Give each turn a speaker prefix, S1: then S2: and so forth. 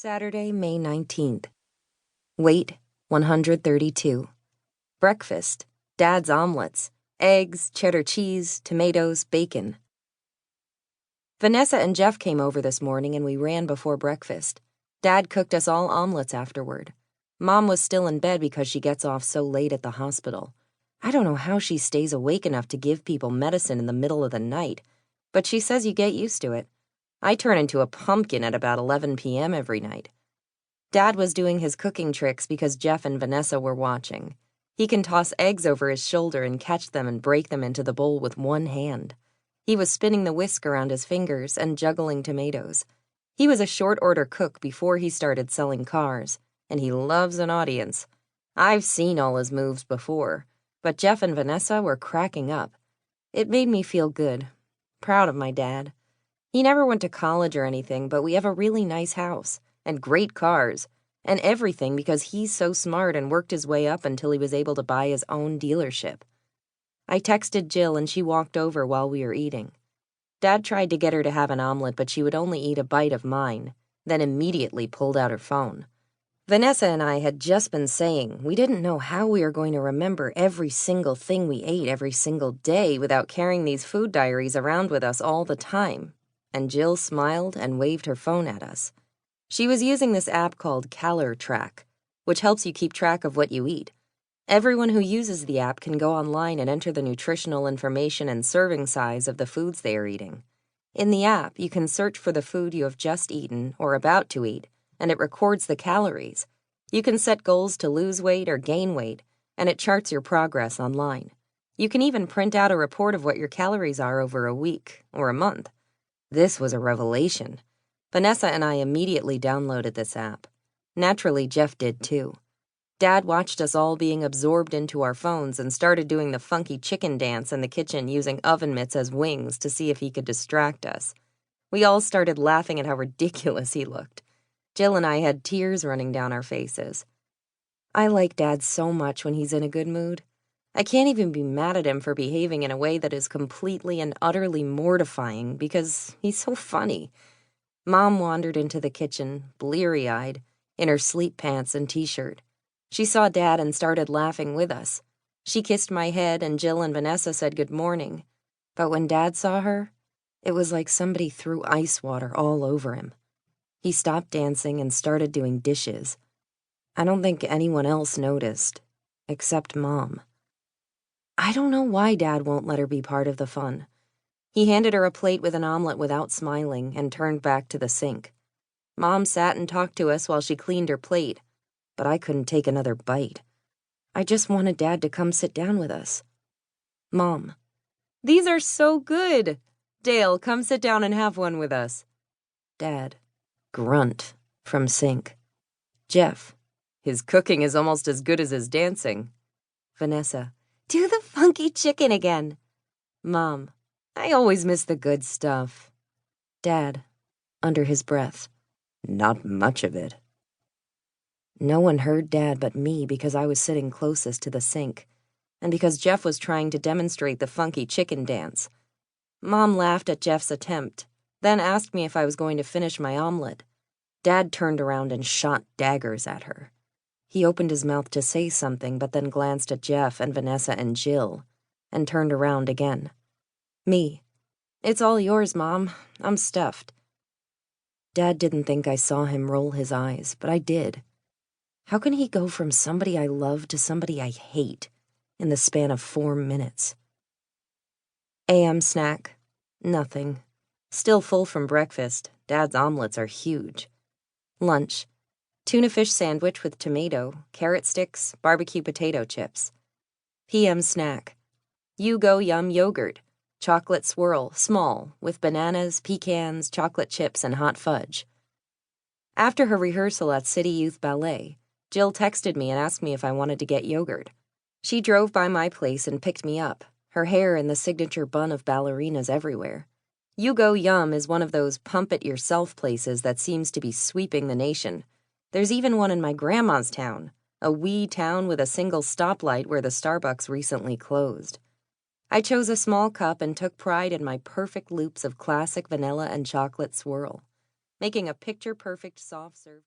S1: Saturday, May 19th. Weight, 132. Breakfast, Dad's omelets, eggs, cheddar cheese, tomatoes, bacon. Vanessa and Jeff came over this morning and we ran before breakfast. Dad cooked us all omelets afterward. Mom was still in bed because she gets off so late at the hospital. I don't know how she stays awake enough to give people medicine in the middle of the night, but she says you get used to it. I turn into a pumpkin at about 11 p.m. every night. Dad was doing his cooking tricks because Jeff and Vanessa were watching. He can toss eggs over his shoulder and catch them and break them into the bowl with one hand. He was spinning the whisk around his fingers and juggling tomatoes. He was a short-order cook before he started selling cars, and he loves an audience. I've seen all his moves before, but Jeff and Vanessa were cracking up. It made me feel good. Proud of my dad. He never went to college or anything, but we have a really nice house, and great cars, and everything because he's so smart and worked his way up until he was able to buy his own dealership. I texted Jill and she walked over while we were eating. Dad tried to get her to have an omelet, but she would only eat a bite of mine, then immediately pulled out her phone. Vanessa and I had just been saying we didn't know how we were going to remember every single thing we ate every single day without carrying these food diaries around with us all the time. And Jill smiled and waved her phone at us. She was using this app called Calorie Track, which helps you keep track of what you eat. Everyone who uses the app can go online and enter the nutritional information and serving size of the foods they are eating. In the app, you can search for the food you have just eaten or about to eat, and it records the calories. You can set goals to lose weight or gain weight, and it charts your progress online. You can even print out a report of what your calories are over a week or a month. This was a revelation. Vanessa and I immediately downloaded this app. Naturally, Jeff did too. Dad watched us all being absorbed into our phones and started doing the funky chicken dance in the kitchen using oven mitts as wings to see if he could distract us. We all started laughing at how ridiculous he looked. Jill and I had tears running down our faces. I like Dad so much when he's in a good mood. I can't even be mad at him for behaving in a way that is completely and utterly mortifying because he's so funny. Mom wandered into the kitchen, bleary-eyed, in her sleep pants and t-shirt. She saw Dad and started laughing with us. She kissed my head and Jill and Vanessa said good morning. But when Dad saw her, it was like somebody threw ice water all over him. He stopped dancing and started doing dishes. I don't think anyone else noticed, except Mom. I don't know why Dad won't let her be part of the fun. He handed her a plate with an omelet without smiling and turned back to the sink. Mom sat and talked to us while she cleaned her plate, but I couldn't take another bite. I just wanted Dad to come sit down with us. Mom: "These are so good. Dale, come sit down and have one with us." Dad: grunt from sink. Jeff: "His cooking is almost as good as his dancing." Vanessa: "Do the funky chicken again." Mom: "I always miss the good stuff." Dad, under his breath: "Not much of it." No one heard Dad but me because I was sitting closest to the sink, and because Jeff was trying to demonstrate the funky chicken dance. Mom laughed at Jeff's attempt, then asked me if I was going to finish my omelet. Dad turned around and shot daggers at her. He opened his mouth to say something, but then glanced at Jeff and Vanessa and Jill, and turned around again. Me: "It's all yours, Mom. I'm stuffed." Dad didn't think I saw him roll his eyes, but I did. How can he go from somebody I love to somebody I hate in the span of 4 minutes? AM snack: nothing. Still full from breakfast. Dad's omelets are huge. Lunch: tuna fish sandwich with tomato, carrot sticks, barbecue potato chips. PM snack: You Go Yum yogurt, chocolate swirl, small, with bananas, pecans, chocolate chips, and hot fudge. After her rehearsal at City Youth Ballet, Jill texted me and asked me if I wanted to get yogurt. She drove by my place and picked me up, her hair in the signature bun of ballerinas everywhere. You Go Yum is one of those pump-it-yourself places that seems to be sweeping the nation. There's even one in my grandma's town, a wee town with a single stoplight where the Starbucks recently closed. I chose a small cup and took pride in my perfect loops of classic vanilla and chocolate swirl, making a picture-perfect soft-serve.